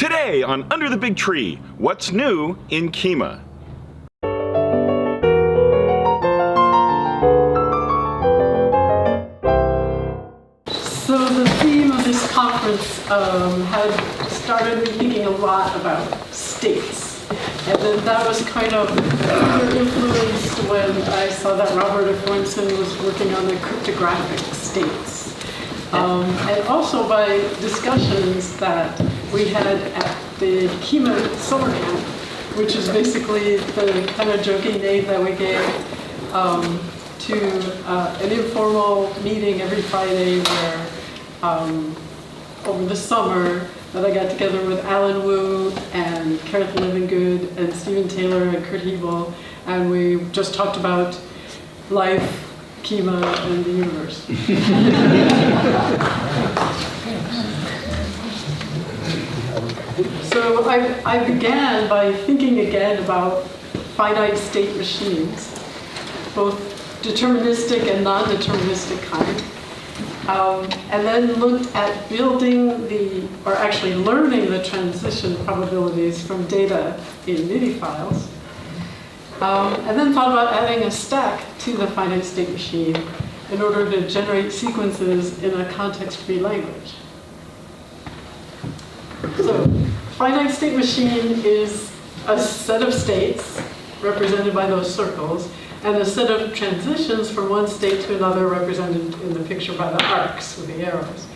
Today on Under the Big Tree, what's new in Kyma? So the theme of this conference had started me thinking a lot about states. And then that was kind of influenced when I saw that Robert Afonso was working on the cryptographic states. And also by discussions that we had at the Kyma summer camp, which is basically the kind of joking name that we gave to an informal meeting every Friday where over the summer that I got together with Alan Wu and Kenneth Livingood and Stephen Taylor and Kurt Hebel, and we just talked about life, Kyma, and the universe. So I began by thinking again about finite state machines, both deterministic and non-deterministic kind. And then looked at building or actually learning the transition probabilities from data in MIDI files. And then thought about adding a stack to the finite state machine in order to generate sequences in a context-free language. So, finite state machine is a set of states represented by those circles, and a set of transitions from one state to another represented in the picture by the arcs with the arrows.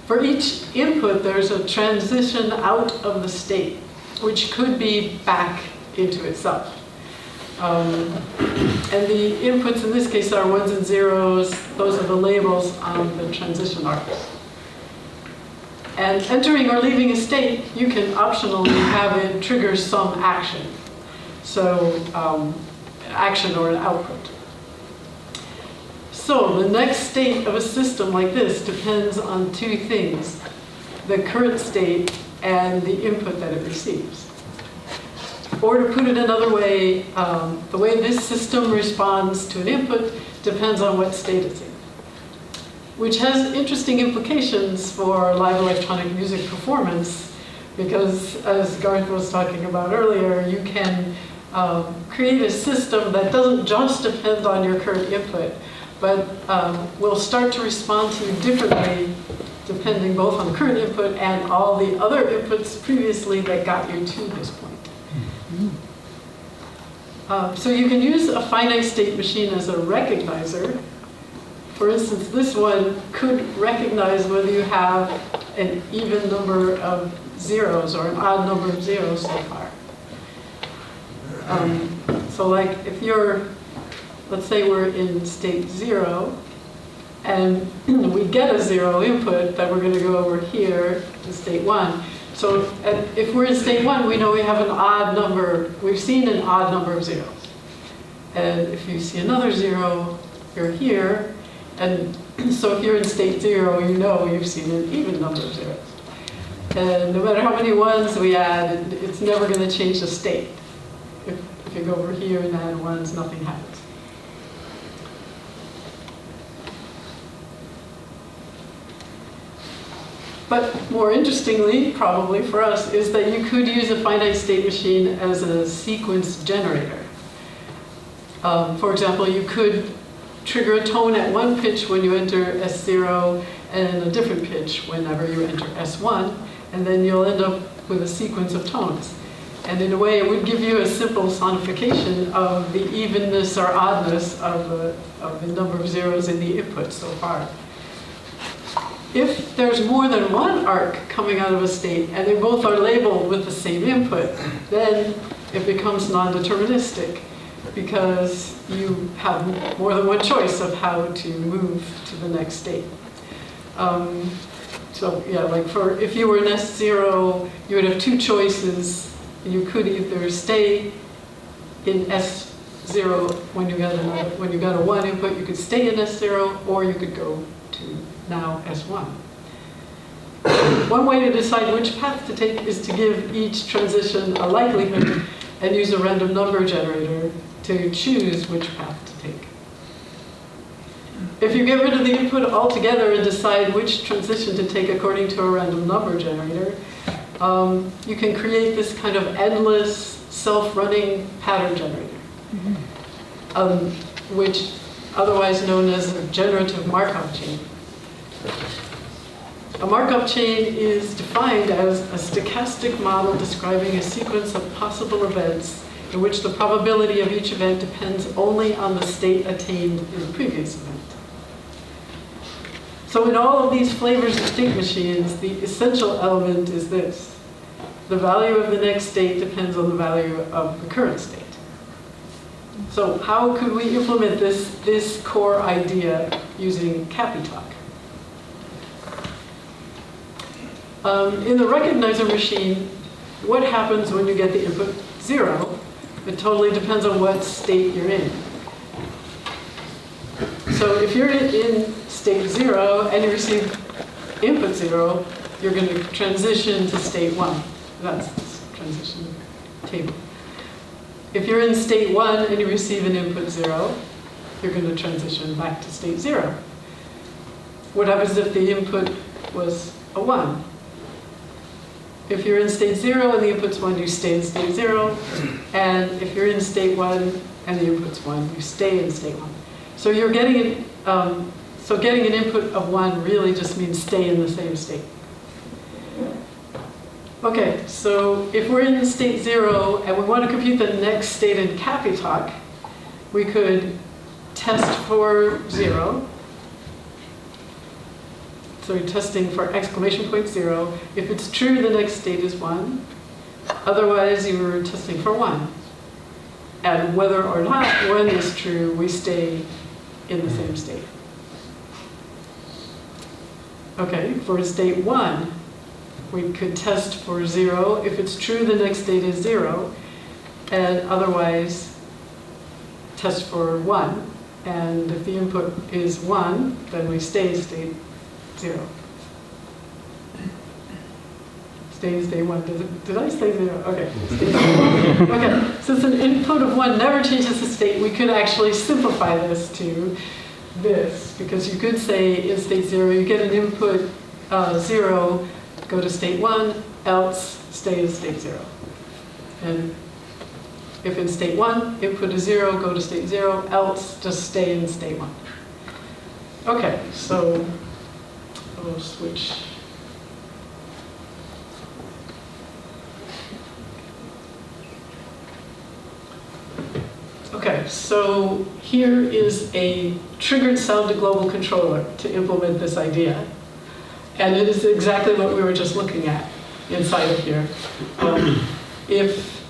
For each input, there's a transition out of the state, which could be back into itself. And the inputs in this case are ones and zeros. Those are the labels on the transition arcs. And entering or leaving a state, you can optionally have it trigger some action. So, action or an output. So the next state of a system like this depends on two things: the current state and the input that it receives. Or to put it another way, the way this system responds to an input depends on what state it's in, which has interesting implications for live electronic music performance, because as Garth was talking about earlier, you can create a system that doesn't just depend on your current input, but will start to respond to you differently depending both on current input and all the other inputs previously that got you to this point. So you can use a finite state machine as a recognizer. For instance, this one could recognize whether you have an even number of zeros or an odd number of zeros so far. So like if let's say we're in state 0, and we get a 0 input, then we're going to go over here to state 1. So if we're in state 1, we know we have an odd number, we've seen an odd number of zeros. And if you see another 0, you're here. And so if you're in state 0, you know you've seen an even number of zeros. And no matter how many ones we add, it's never going to change the state. If you go over here and add ones, nothing happens. But more interestingly, probably for us, is that you could use a finite state machine as a sequence generator. For example, you could trigger a tone at one pitch when you enter S0 and a different pitch whenever you enter S1, and then you'll end up with a sequence of tones. And in a way, it would give you a simple sonification of the evenness or oddness of the number of zeros in the input so far. If there's more than one arc coming out of a state, and they both are labeled with the same input, then it becomes non-deterministic, because you have more than one choice of how to move to the next state. So yeah, like if you were in S0, you would have two choices. You could either stay in S0 when you got a 1 input, you could stay in S0, or you could go to now S1. One way to decide which path to take is to give each transition a likelihood and use a random number generator to choose which path to take. If you get rid of the input altogether and decide which transition to take according to a random number generator, you can create this kind of endless self-running pattern generator, which otherwise known as a generative Markov chain. A Markov chain is defined as a stochastic model describing a sequence of possible events in which the probability of each event depends only on the state attained in the previous event. So in all of these flavors of state machines, the essential element is this. The value of the next state depends on the value of the current state. So how could we implement this core idea using Capitalk? In the recognizer machine, what happens when you get the input 0? It totally depends on what state you're in. So if you're in state 0 and you receive input 0, you're going to transition to state 1. That's this transition table. If you're in state 1 and you receive an input 0, you're going to transition back to state 0. What happens if the input was a 1? If you're in state 0 and the input's 1, you stay in state 0. And if you're in state 1 and the input's 1, you stay in state 1. So you're getting getting an input of 1 really just means stay in the same state. Okay, so if we're in state 0 and we want to compute the next state in Capitalk, we could test for 0. So you're testing for exclamation point 0. If it's true, the next state is 1. Otherwise, you were testing for 1. And whether or not 1 is true, we stay in the same state. Okay, for state 1, we could test for 0. If it's true, the next state is 0. And otherwise, test for 1. And if the input is 1, then we stay in state 0. Stay in state 1. Did I say 0? Okay. Stay 0. Okay. Since an input of 1 never changes the state, we could actually simplify this to this. Because you could say in state 0, you get an input 0, go to state 1, else stay in state 0. And if in state 1, input is 0, go to state 0, else just stay in state 1. Okay, so we'll switch. Okay, so here is a triggered sound-to-global controller to implement this idea. And it is exactly what we were just looking at inside of here. If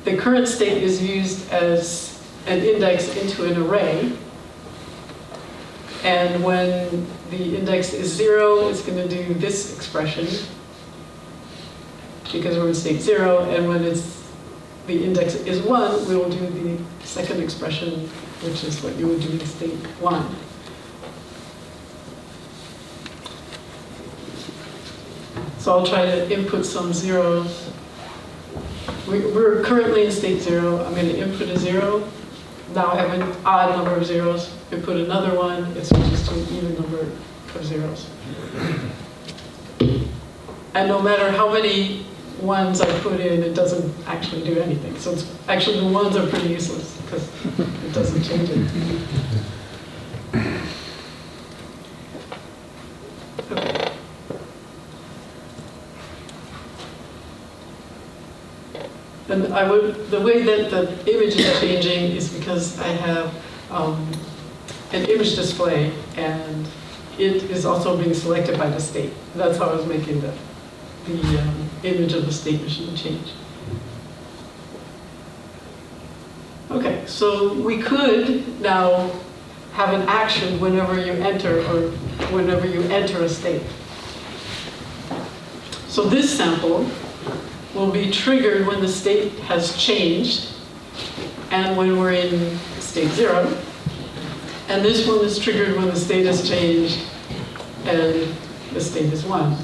the current state is used as an index into an array, and when the index is 0, it's going to do this expression, because we're in state 0, and when the index is 1, we will do the second expression, which is what you would do in state 1. So I'll try to input some zeros. We're currently in state 0. I'm going to input a 0. Now I have an odd number of zeros. We put another one, it switches to an even number of zeros. And no matter how many ones I put in, it doesn't actually do anything. So it's actually the ones are pretty useless because it doesn't change it. Okay. And the way that the image is changing is because I have an image display, and it is also being selected by the state. That's how I was making the image of the state machine change. Okay, so we could now have an action whenever you enter a state. So this sample will be triggered when the state has changed and when we're in state 0. And this one is triggered when the state has changed and the state is 1.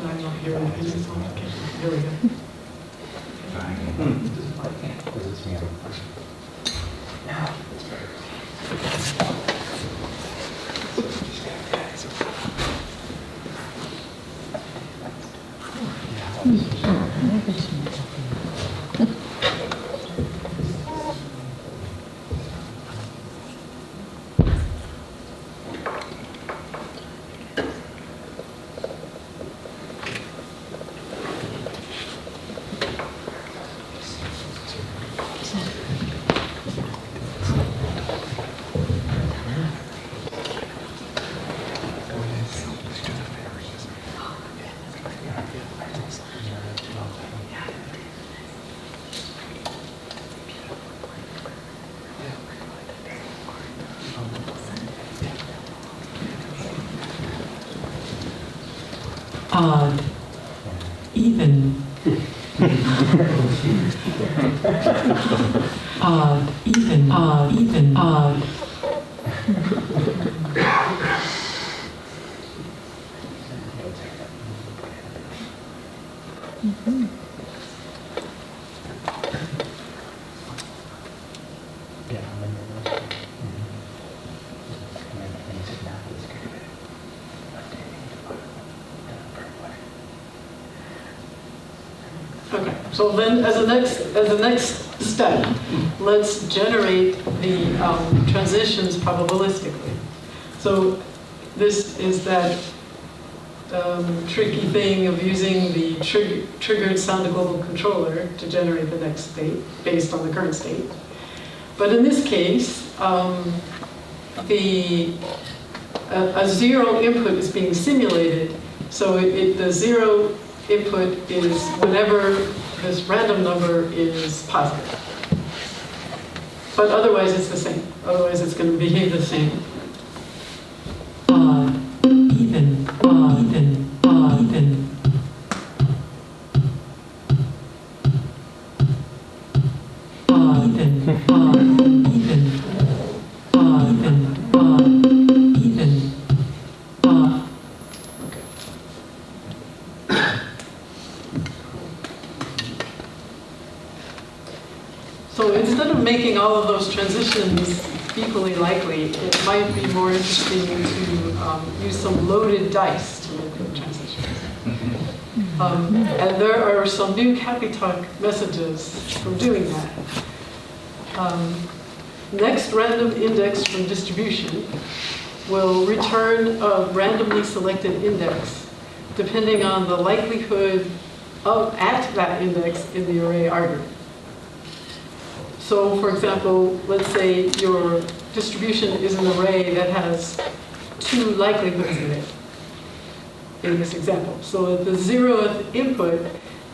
I'm not hearing anything, so okay. Here we go. Odd, even, odd, even, odd, even, odd. Okay, so then as a next step, let's generate the transitions probabilistically. So this is that tricky thing of using the triggered sound global controller to generate the next state based on the current state. But in this case, a zero input is being simulated, so the zero input is whenever this random number is positive. But otherwise it's the same. Otherwise it's going to behave the same. Odd, even, odd, even, odd, even. Odd, even, odd, even, odd, even, odd, even, odd. So instead of making all of those transitions equally likely, it might be more interesting to use some loaded dice to make the transitions. And there are some new Capitalk messages for doing that. Next random index from distribution will return a randomly selected index depending on the likelihood of at that index in the array argument. So for example, let's say your distribution is an array that has two likelihoods in it, in this example. So at the zeroth input,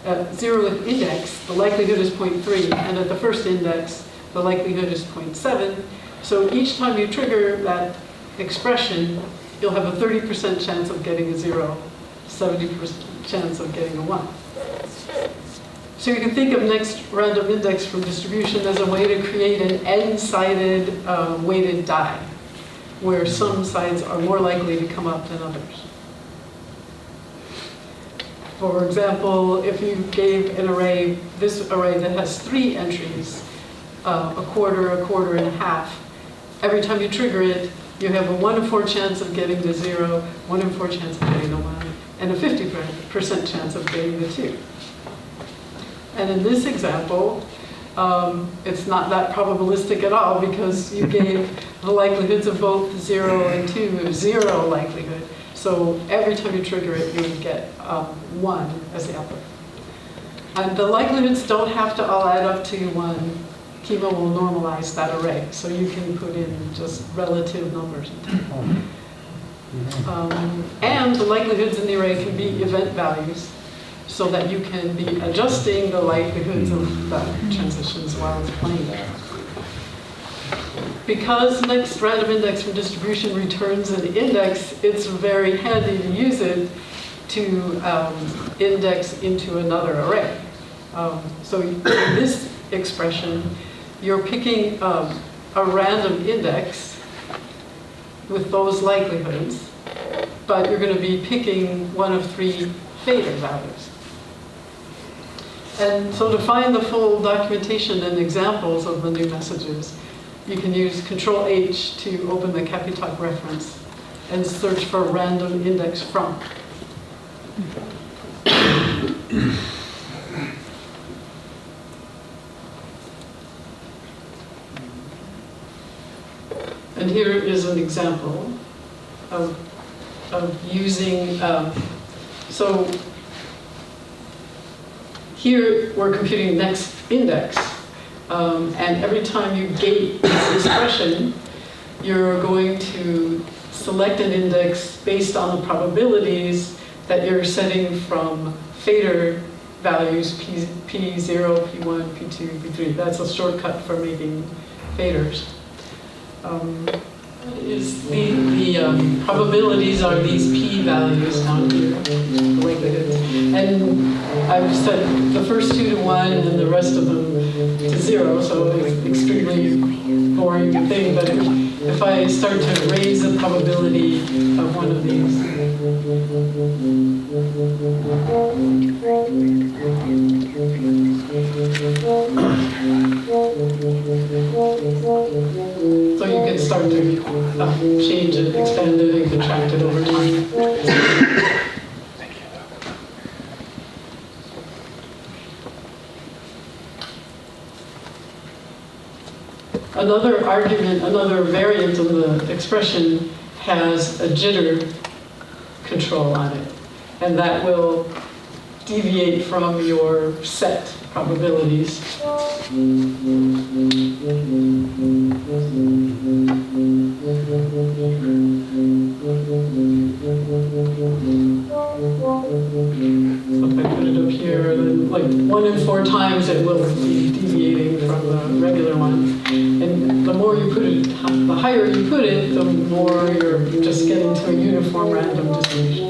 zeroth index, the likelihood is 0.3, and at the first index, the likelihood is 0.7. So each time you trigger that expression, you'll have a 30% chance of getting a 0, 70% chance of getting a 1. So you can think of next random index from distribution as a way to create an n-sided weighted die, where some sides are more likely to come up than others. For example, if you gave an array, this array that has 3 entries, a quarter, and a half, every time you trigger it, you have a 1 in 4 chance of getting the 0, 1 in 4 chance of getting the 1, and a 50% chance of getting the 2. And in this example, it's not that probabilistic at all because you gave the likelihoods of both 0 and 2 0 likelihood. So every time you trigger it, you would get 1 as the output. And the likelihoods don't have to all add up to 1. Kyma will normalize that array, so you can put in just relative numbers. And the likelihoods in the array can be event values, so that you can be adjusting the likelihoods of the transitions while it's playing. Because next random index from distribution returns an index, it's very handy to use it to index into another array. So in this expression, you're picking a random index, with those likelihoods, but you're going to be picking one of 3 fader values. And so to find the full documentation and examples of the new messages, you can use Control-H to open the Capitalk reference and search for random index from. And here is an example of using, so here we're computing next index, and every time you gate this expression, you're going to select an index based on the probabilities that you're setting from fader values P0, P1, P2, P3. That's a shortcut for making faders. The probabilities are these P values down here, the likelihoods. And I've set the first 2 to 1 and the rest of them to 0, so it's an extremely boring thing. But if I start to raise the probability of one of these, so you can start to change it, expand it, and contract it over time. Another argument, another variant of the expression has a jitter control on it, and that will deviate from your set probabilities. So if I put it up here, then like 1 in 4 times it will be deviating from the regular one. And the more you put it, the higher you put it, the more you're just getting to a uniform random distribution.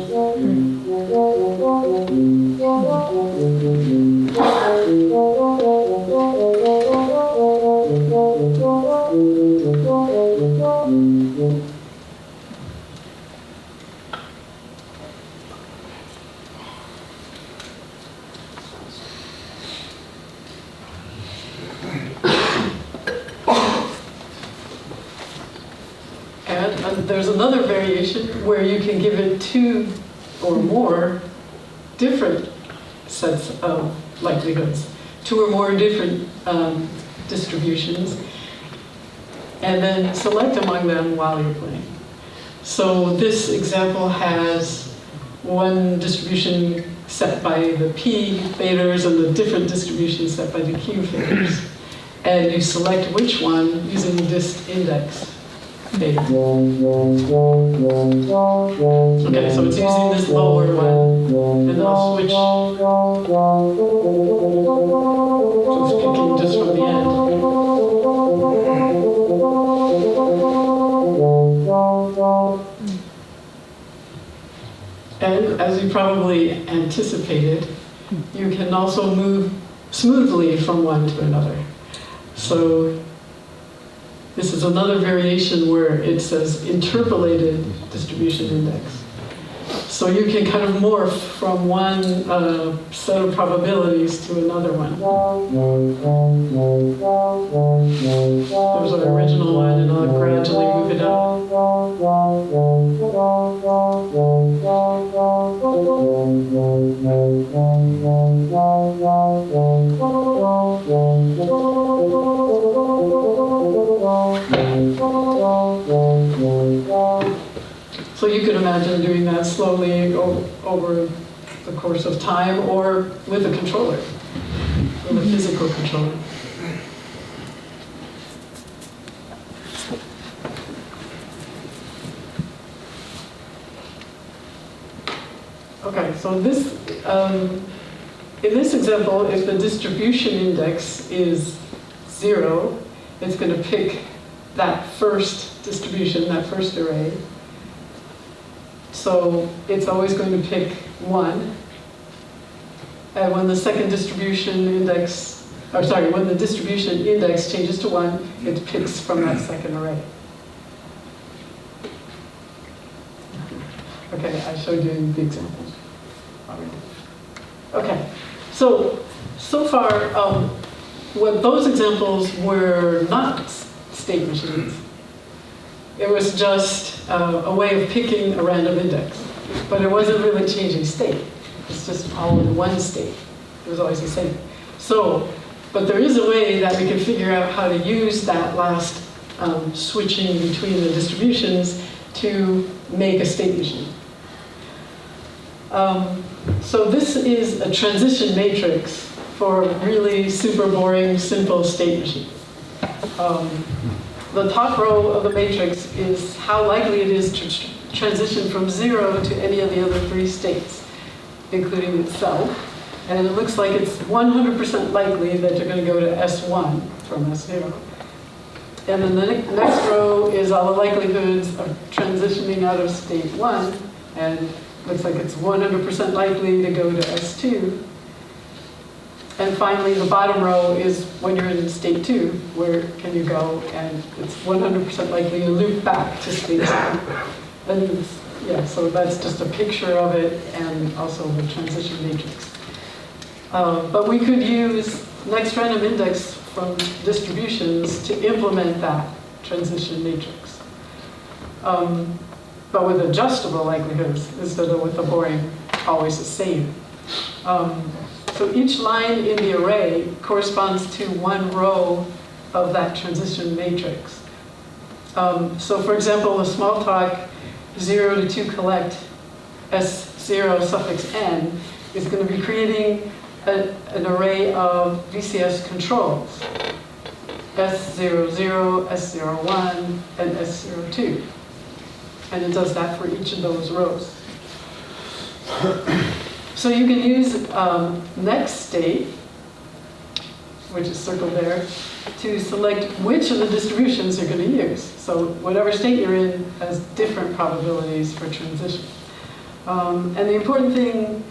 And there's another variation where you can give it 2 or more different sets of likelihoods, 2 or more different distributions, and then select among them while you're playing. So this example has one distribution set by the P faders and the different distribution set by the Q faders. And you select which one using this index fader. Okay, so it's using this lower one, and then I'll switch. So it's picking just from the end. And as you probably anticipated, you can also move smoothly from one to another. So this is another variation where it says interpolated distribution index. So you can kind of morph from one set of probabilities to another one. There's an original one, and I'll gradually move it up. So you could imagine doing that slowly over the course of time, or with a controller, with a physical controller. Okay, so this, in this example, if the distribution index is 0, it's going to pick that first distribution, that first array. So it's always going to pick 1. And when the second distribution index, when the distribution index changes to 1, it picks from that second array. Okay, I showed you the example already. Okay, so far, what those examples were not state machines. It was just a way of picking a random index. But it wasn't really changing state. It's just all in one state. It was always the same. But there is a way that we can figure out how to use that last switching between the distributions to make a state machine. So this is a transition matrix for a really super boring, simple state machine. The top row of the matrix is how likely it is to transition from 0 to any of the other 3 states, including itself. And it looks like it's 100% likely that you're going to go to S1 from S0. And then the next row is all the likelihoods of transitioning out of state 1, and it looks like it's 100% likely to go to S2. And finally, the bottom row is when you're in state 2, where can you go, and it's 100% likely to loop back to state 2. And yeah, so that's just a picture of it, and also the transition matrix. But we could use next random index from distributions to implement that transition matrix. But with adjustable likelihoods instead of with the boring, always the same. So each line in the array corresponds to one row of that transition matrix. So for example, the small talk 0 to 2 collect S0 suffix n is going to be creating an array of VCS controls, S00, S01, and S02. And it does that for each of those rows. So you can use next state, which is circled there, to select which of the distributions you're going to use. So whatever state you're in has different probabilities for transition. And the important thing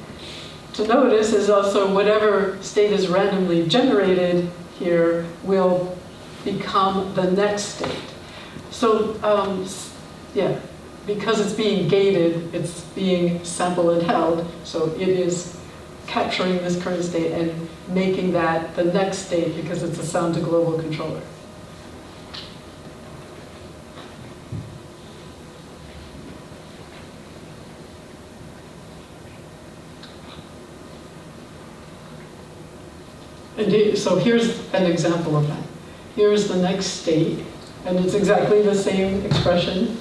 to notice is also whatever state is randomly generated here will become the next state. So yeah, because it's being gated, it's being sampled and held, so it is capturing this current state and making that the next state because it's a sound to global controller. And so here's an example of that. Here's the next state, and it's exactly the same expression.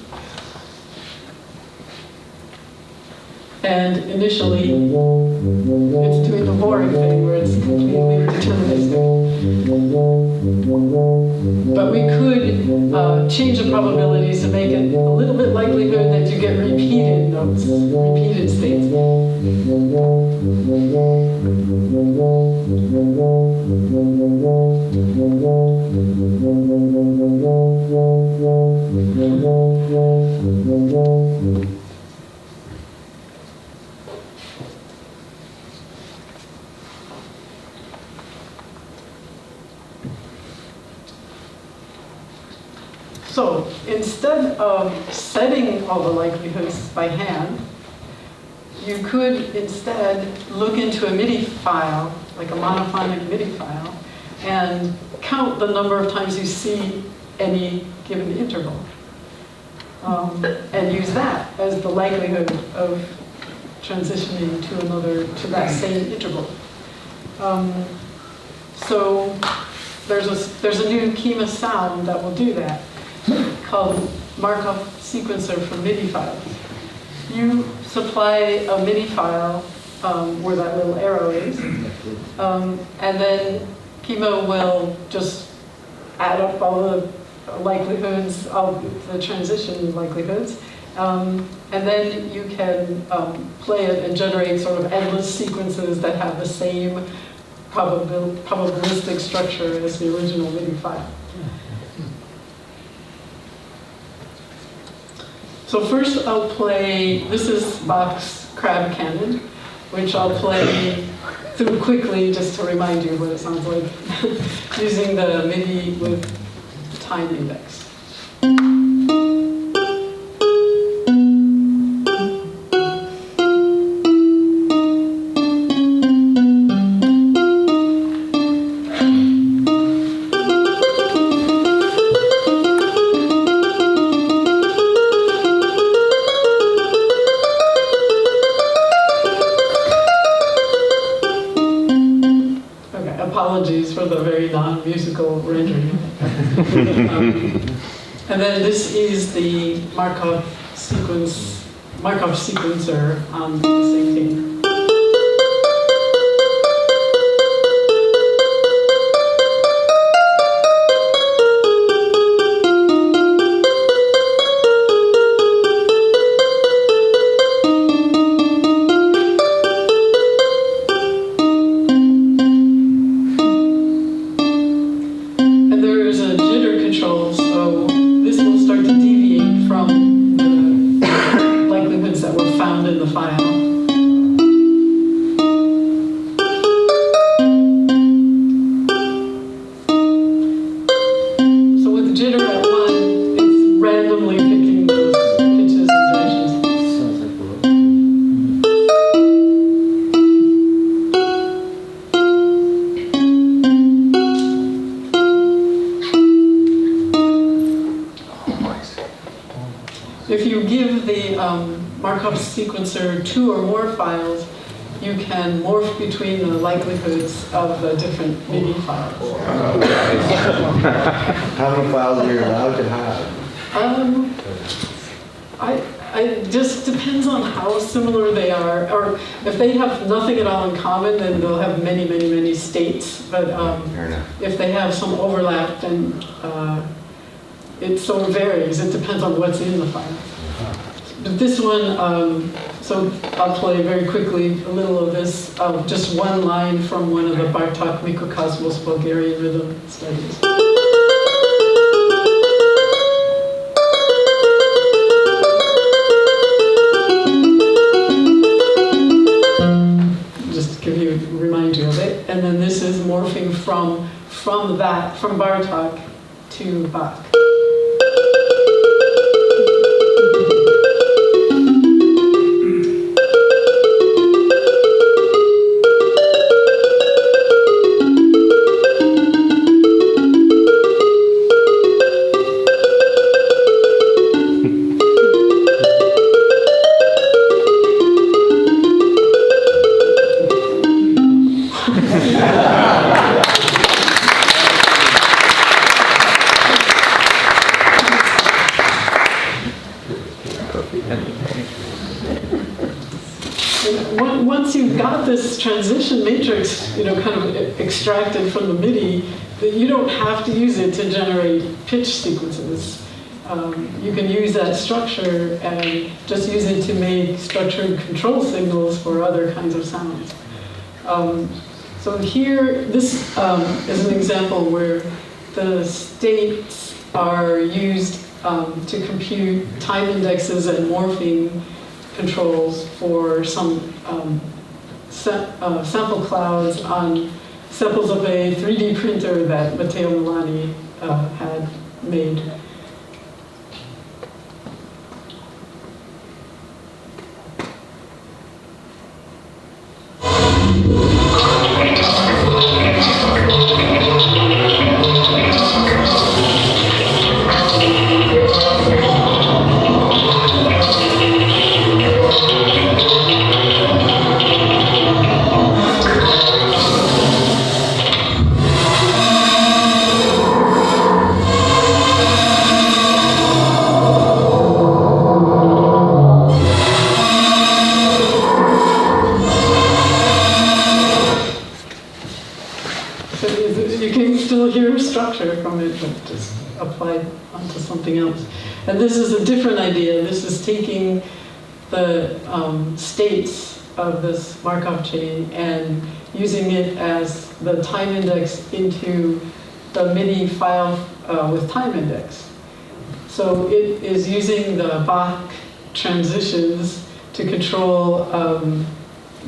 And initially, it's doing the boring thing where it's completely deterministic. But we could change the probabilities to make it a little bit likelihood that you get repeated notes, repeated states. So instead of setting all the likelihoods by hand, you could instead look into a MIDI file, like a monophonic MIDI file, and count the number of times you see any given interval. And use that as the likelihood of transitioning to that same interval. So there's a new Kyma sound that will do that, called Markov sequencer for MIDI files. You supply a MIDI file where that little arrow is, and then Kyma will just add up all the likelihoods, all the transition likelihoods, and then you can play it and generate sort of endless sequences that have the same probabilistic structure as the original MIDI file. So first I'll play, this is Bach's Crab Canon, which I'll play through quickly just to remind you what it sounds like, using the MIDI with time index. musical rendering. And then this is the Markov sequencer on the same thing. If you give the Markov sequencer 2 or more files, you can morph between the likelihoods of the different MIDI files. How many files are you allowed to have? It just depends on how similar they are. Or if they have nothing at all in common, then they'll have many, many, many states. But if they have some overlap, then it sort of varies. It depends on what's in the file. But this one, so I'll play very quickly a little of this, just one line from one of the Bartók Mikrokosmos Bulgarian rhythm studies. Just to remind you of it. And then this is morphing from Bartók to Bach. Once you've got this transition matrix, kind of extracted from the MIDI, you don't have to use it to generate pitch sequences. You can use that structure and just use it to make structured control signals for other kinds of sounds. So here, this is an example where the states are used to compute time indexes and morphing controls for some sample clouds on samples of a 3D printer that Matteo Milani had made. From it, but just applied onto something else. And this is a different idea. This is taking the states of this Markov chain and using it as the time index into the MIDI file with time index. So it is using the Bach transitions to control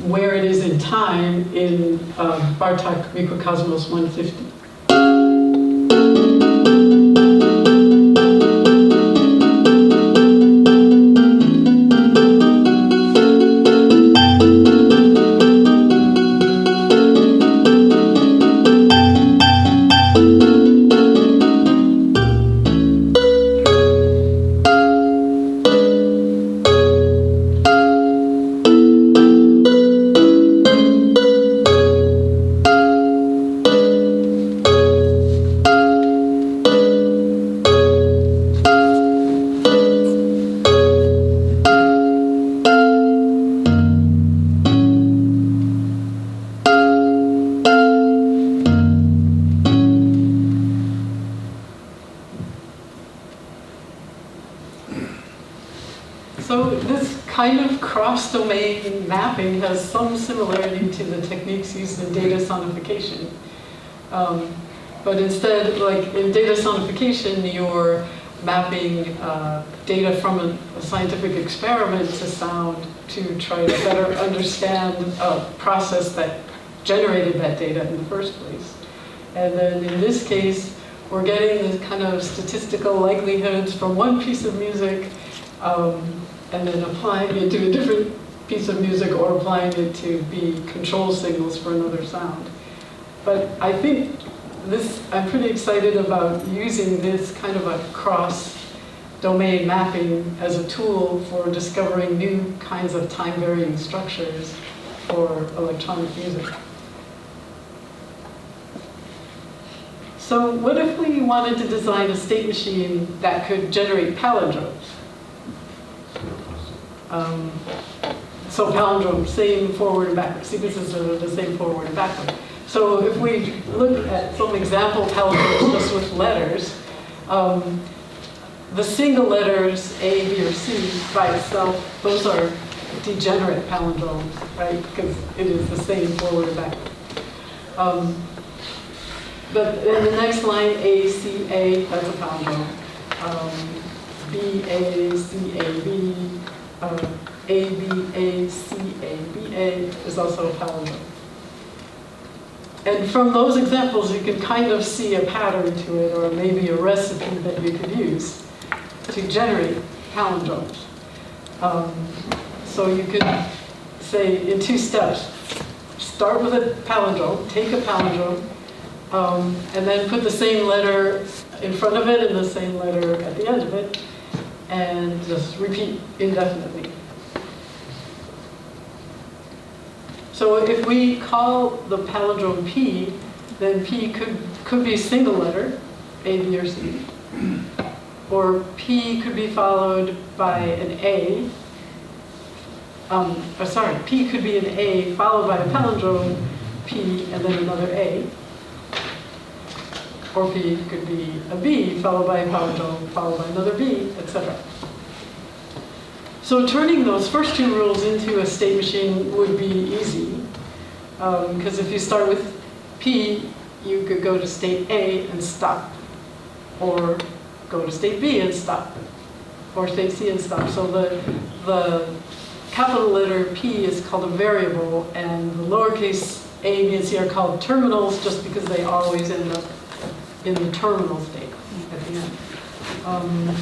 where it is in time in Bartók Mikrokosmos 150. So this kind of cross-domain mapping has some similarity to the techniques used in data sonification. But instead, like in data sonification, you're mapping data from a scientific experiment to sound to try to better understand a process that generated that data in the first place. And then in this case, we're getting the kind of statistical likelihoods from one piece of music and then applying it to a different piece of music or applying it to be control signals for another sound. But I think I'm pretty excited about using this kind of a cross-domain mapping as a tool for discovering new kinds of time-varying structures for electronic music. So what if we wanted to design a state machine that could generate palindromes? So palindromes, same forward and backward, sequences are the same forward and backward. So if we look at some example palindromes just with letters, the single letters A, B, or C by itself, those are degenerate palindromes, right? Because it is the same forward and backward. But in the next line, A, C, A, that's a palindrome. B, A, C, A, B, A, B, A, C, A, B, A is also a palindrome. And from those examples, you can kind of see a pattern to it, or maybe a recipe that you could use to generate palindromes. So you could say in 2 steps, start with a palindrome, take a palindrome, and then put the same letter in front of it and the same letter at the end of it, and just repeat indefinitely. So if we call the palindrome P, then P could be a single letter, A, B, or C. Or P could be followed by an A. P could be an A followed by a palindrome P and then another A. Or P could be a B followed by a palindrome followed by another B, etc. So turning those first 2 rules into a state machine would be easy. Because if you start with P, you could go to state A and stop. Or go to state B and stop. Or state C and stop. So the capital letter P is called a variable, and the lowercase a, B, and C are called terminals just because they always end up in the terminal state at the end.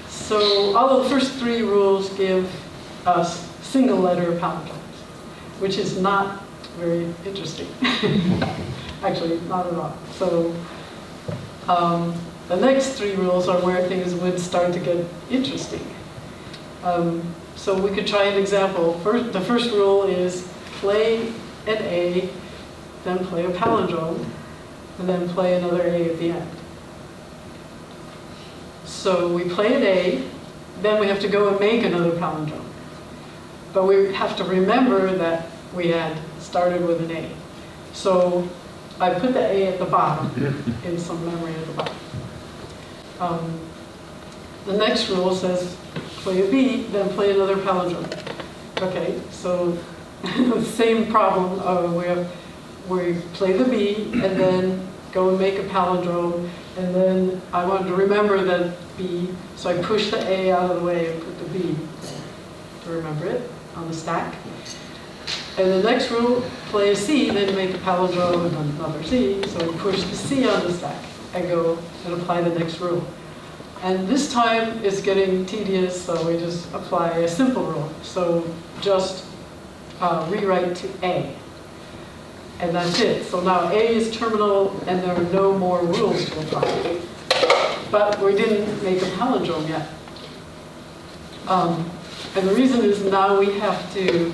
So although the first 3 rules give us single letter palindromes, which is not very interesting. Actually, not at all. So the next 3 rules are where things would start to get interesting. So we could try an example. The first rule is play an A, then play a palindrome, and then play another A at the end. So we play an A, then we have to go and make another palindrome. But we have to remember that we had started with an A. So I put the A at the bottom in some memory at the bottom. The next rule says play a B, then play another palindrome. Okay, so same problem. We play the B and then go and make a palindrome, and then I wanted to remember that B, so I push the A out of the way and put the B to remember it on the stack. And the next rule, play a C, then make a palindrome and another C, so I push the C on the stack and go and apply the next rule. And this time it's getting tedious, so we just apply a simple rule. So just rewrite to A. And that's it. So now A is terminal, and there are no more rules to apply. But we didn't make a palindrome yet. And the reason is now we have to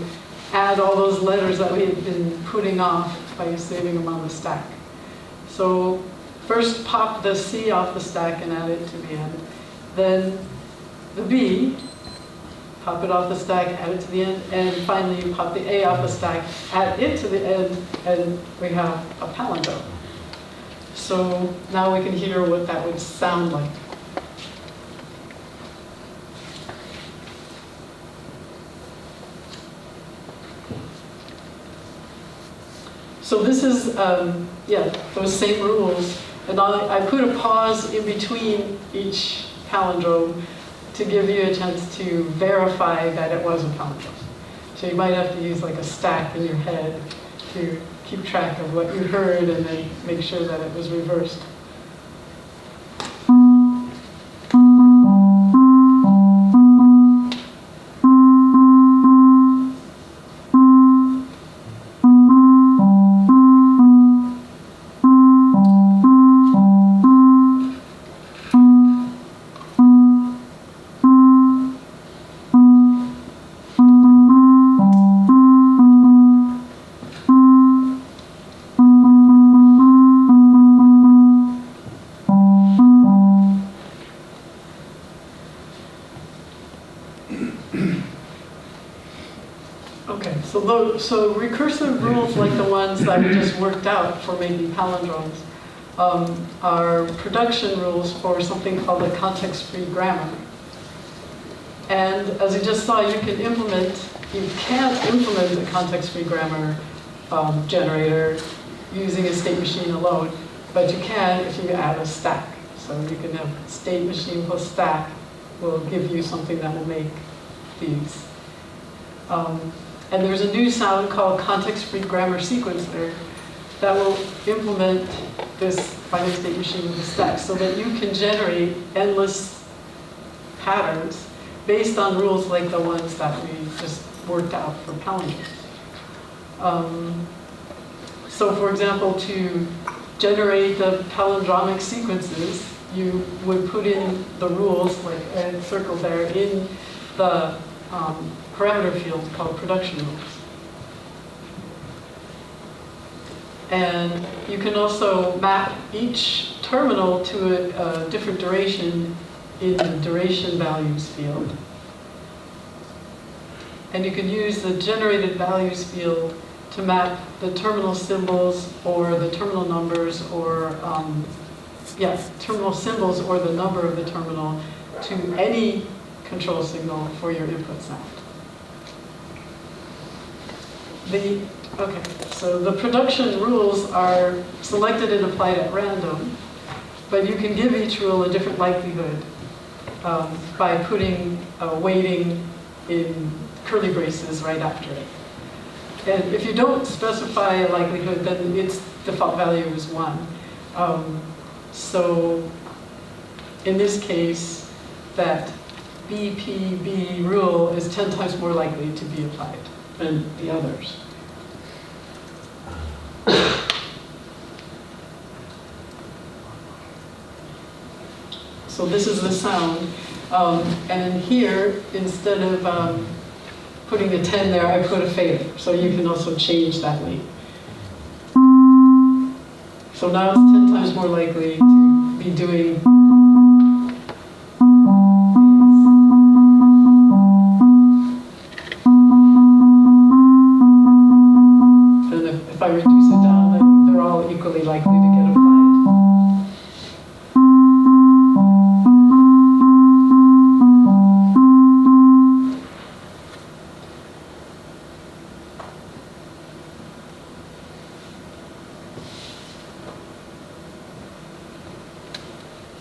add all those letters that we had been putting off by saving them on the stack. So first pop the C off the stack and add it to the end. Then the B, pop it off the stack, add it to the end, and finally you pop the A off the stack, add it to the end, and we have a palindrome. So now we can hear what that would sound like. So this is, yeah, those same rules. And I put a pause in between each palindrome to give you a chance to verify that it was a palindrome. So you might have to use like a stack in your head to keep track of what you heard and then make sure that it was reversed. So recursive rules like the ones that we just worked out for making palindromes are production rules for something called a context-free grammar. And as you just saw, you can't implement a context-free grammar generator using a state machine alone, but you can if you add a stack. So you can have state machine plus stack will give you something that will make these. And there's a new sound called context-free grammar sequencer that will implement this finite state machine with a stack so that you can generate endless patterns based on rules like the ones that we just worked out for palindromes. So for example, to generate the palindromic sequences, you would put in the rules, like a circle there, in the parameter field called production rules. And you can also map each terminal to a different duration in the duration values field. And you can use the generated values field to map the terminal symbols or the terminal numbers or, terminal symbols or the number of the terminal to any control signal for your input sound. So the production rules are selected and applied at random, but you can give each rule a different likelihood by putting a weighting in curly braces right after it. And if you don't specify a likelihood, then its default value is 1. So in this case, that BPB rule is 10 times more likely to be applied than the others. So this is the sound. And here, instead of putting a 10 there, I put a fader. So you can also change that weight. So now it's 10 times more likely to be doing if I reduce it down, then they're all equally likely to get applied.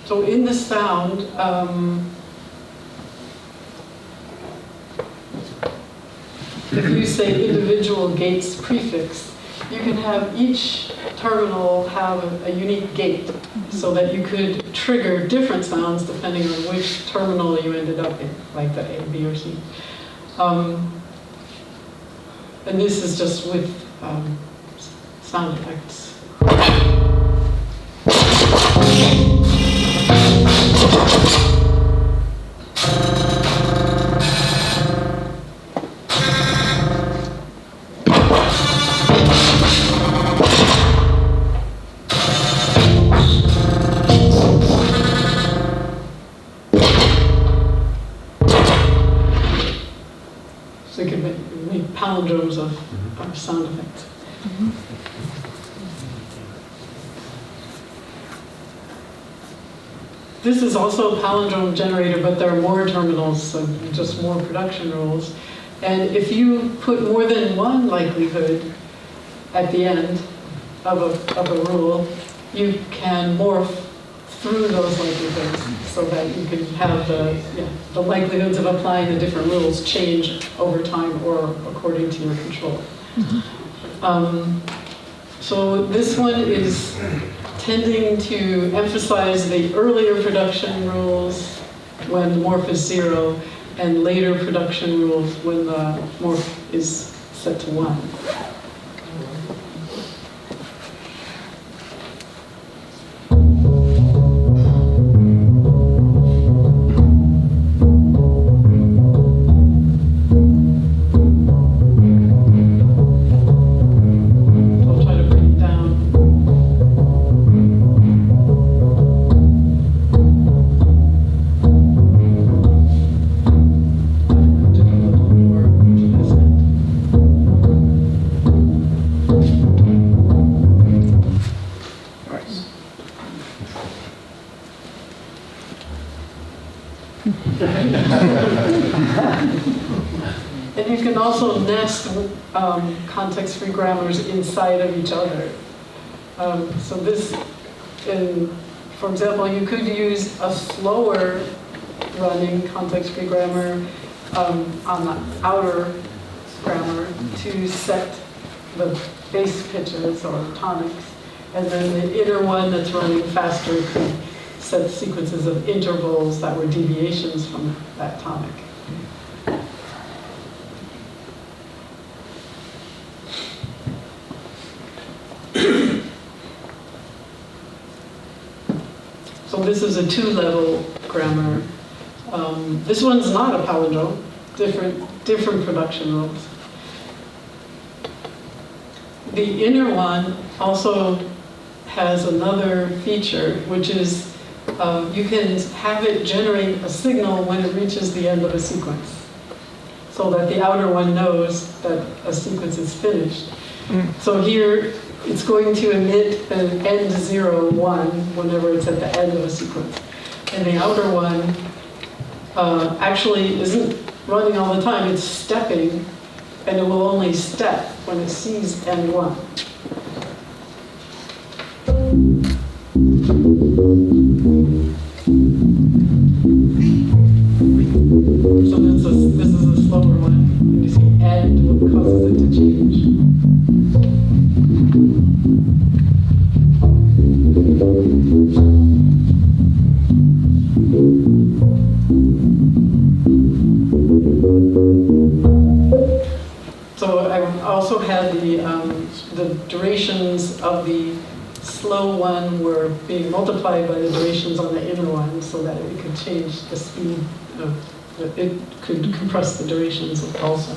So in the sound, if you say individual gates prefix, you can have each terminal have a unique gate so that you could trigger different sounds depending on which terminal you ended up in, like the A, B, or C. And this is just with sound effects. So you can make palindromes of sound effects. This is also a palindrome generator, but there are more terminals, so just more production rules. And if you put more than one likelihood at the end, of a rule, you can morph through those likelihoods so that you can have the likelihoods of applying the different rules change over time or according to your control. So this one is tending to emphasize the earlier production rules when the morph is 0 and later production rules when the morph is set to 1. And you can also nest context-free grammars inside of each other. So this, for example, you could use a slower running context-free grammar on the outer grammar to set the bass pitches or tonics. And then the inner one that's running faster could set sequences of intervals that were deviations from that tonic. So this is a 2-level grammar. This one's not a palindrome, different production rules. The inner one also has another feature, which is you can have it generate a signal when it reaches the end of a sequence, so that the outer one knows that a sequence is finished. So here, it's going to emit an end 0, 1 whenever it's at the end of a sequence. And the outer one actually isn't running all the time, it's stepping, and it will only step when it sees end 1. So this is a slower one, and you see end what causes it to change. So I also had the durations of the slow one were being multiplied by the durations on the inner one, so that it could change the speed of, it could compress the durations also.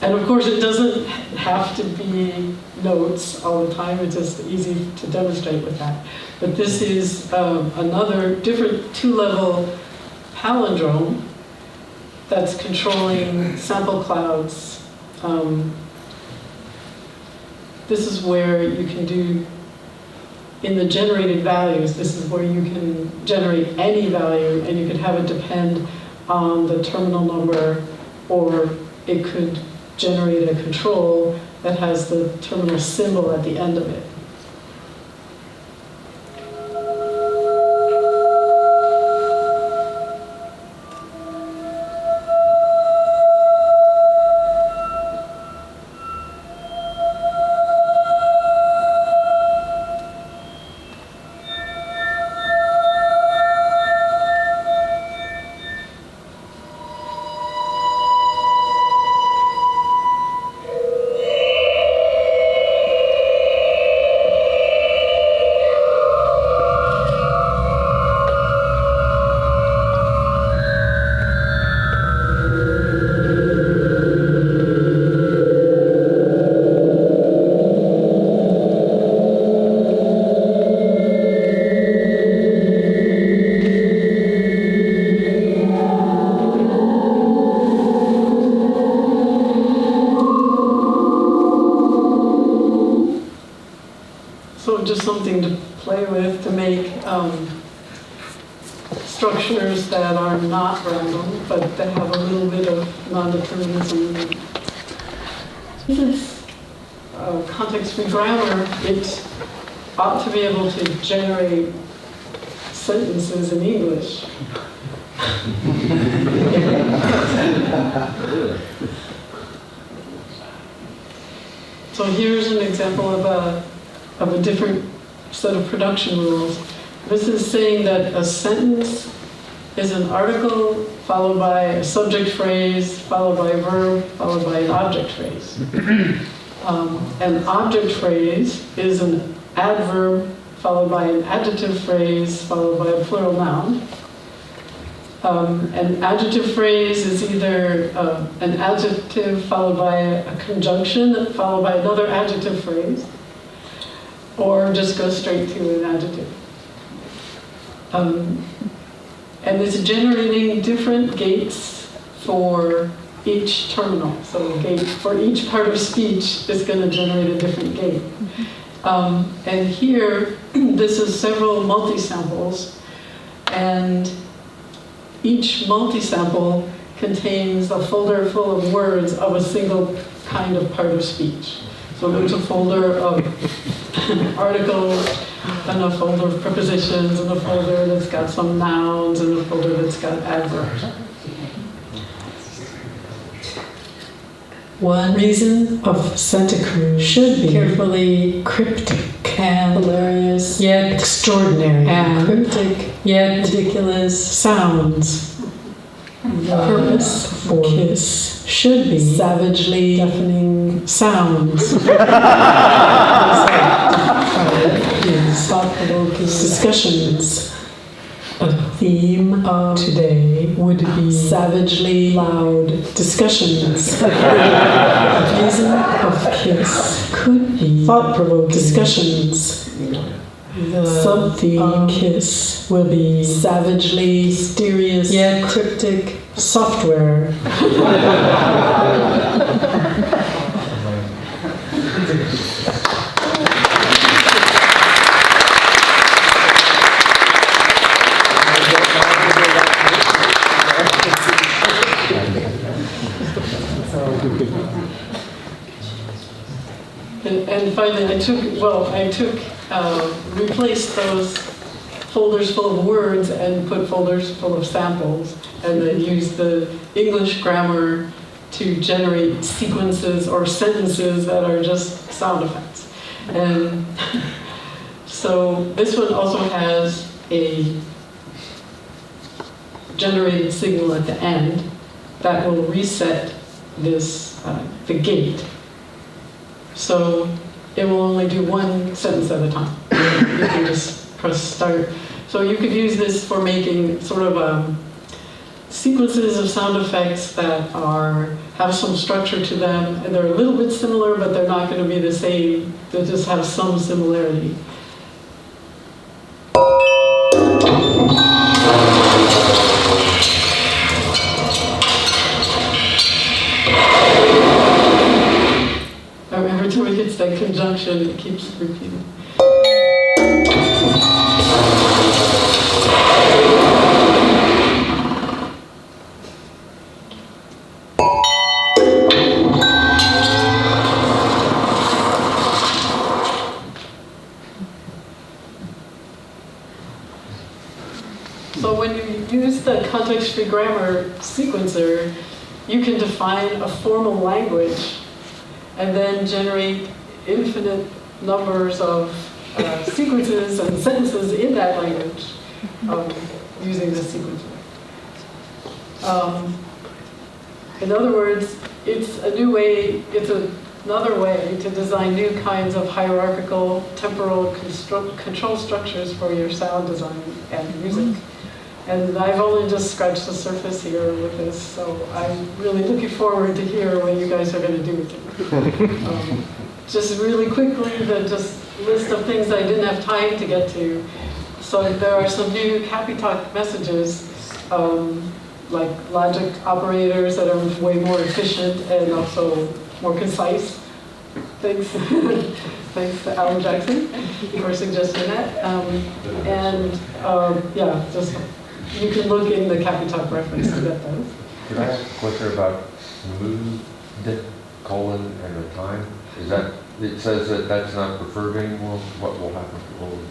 And of course, it doesn't have to be notes all the time. It's just easy to demonstrate with that. But this is another different 2-level palindrome that's controlling sample clouds. This is where you can do, in the generated values, this is where you can generate any value, and you could have it depend on the terminal number, or it could generate a control that has the terminal symbol at the end of it. Just something to play with to make structures that are not random, but that have a little bit of non-determinism. This context-free grammar, it ought to be able to generate sentences in English. So here's an example of a different set of production rules. This is saying that a sentence is an article followed by a subject phrase, followed by a verb, followed by an object phrase. An object phrase is an adverb followed by an adjective phrase, followed by a plural noun. An adjective phrase is either an adjective followed by a conjunction followed by another adjective phrase, or just go straight to an adjective. And it's generating different gates for each terminal. So a gate for each part of speech is going to generate a different gate. And here, this is several multi-samples, and each multi-sample contains a folder full of words of a single kind of part of speech. So there's a folder of articles, and a folder of prepositions, and a folder that's got some nouns, and a folder that's got adverbs. One reason of Santa Cruz should be carefully cryptic and hilarious, yet extraordinary, and cryptic yet ridiculous sounds. The purpose for kiss should be savagely deafening sounds. Thought-provoking discussions. A theme of today would be savagely loud discussions. The reason of kiss could be thought-provoking discussions. The sub-theme kiss will be savagely mysterious yet cryptic software. And finally, replaced those folders full of words and put folders full of samples, and then used the English grammar to generate sequences or sentences that are just sound effects. And so this one also has a generated signal at the end that will reset this, the gate. So it will only do one sentence at a time. You can just press start. So you could use this for making sort of sequences of sound effects that have some structure to them, and they're a little bit similar, but they're not going to be the same. They just have some similarity. Every time it hits that conjunction, it keeps repeating. So when you use the context-free grammar sequencer, you can define a formal language and then generate infinite numbers of sequences and sentences in that language using this sequencer. In other words, it's another way to design new kinds of hierarchical temporal control structures for your sound design and music. And I've only just scratched the surface here with this, so I'm really looking forward to hear what you guys are going to do with it. Just really quickly, the list of things I didn't have time to get to. So there are some new Capitalk messages, like logic operators that are way more efficient and also more concise. Thanks, thanks to Alan Jackson for suggesting that. Just you can look in the Capitalk reference to get those. Could I ask a question about smooth colon and a time? Is that, it says that that's not preferred anymore? What will happen to colon?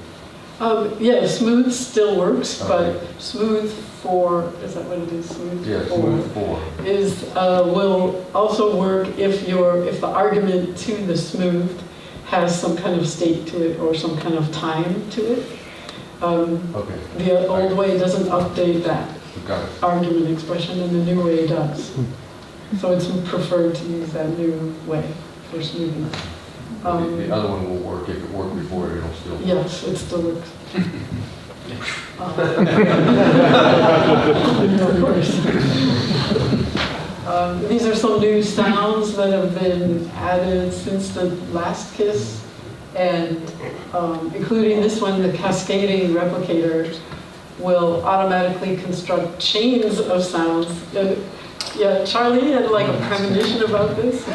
Yeah, smooth still works, Okay. but smooth for, is that what it is? Smooth Yeah, for smooth 4. is, will also work if the argument to the smooth has some kind of state to it or some kind of time to it. Okay, The old way doesn't update that got it. argument expression, and the new way does. So it's preferred to use that new way for smoothing. The other one will work. If it worked before, it'll still work. Yes, it still works. Of course. These are some new sounds that have been added since the last KISS, and including this one, the cascading replicator will automatically construct chains of sounds. Yeah, Charlie had like a premonition about this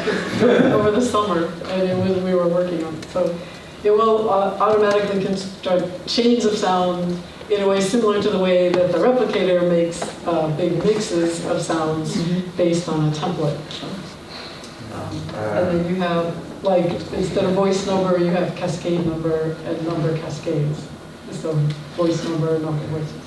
over the summer, and we were working on it. So it will automatically construct chains of sound in a way similar to the way that the replicator makes big mixes of sounds based on a template. So, and then you have, like, instead of voice number, you have cascade number and number cascades. So voice number, number voices.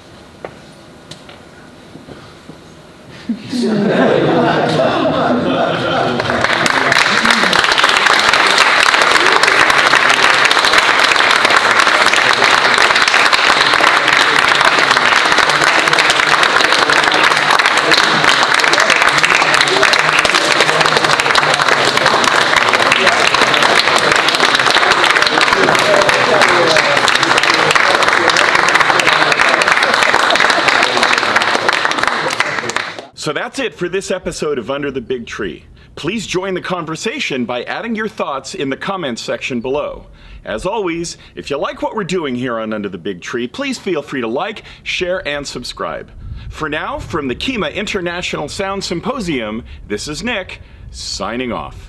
So that's it for this episode of Under the Big Tree. Please join the conversation by adding your thoughts in the comments section below. As always, if you like what we're doing here on Under the Big Tree, please feel free to like, share, and subscribe. For now, from the Kyma International Sound Symposium, this is Nick, signing off.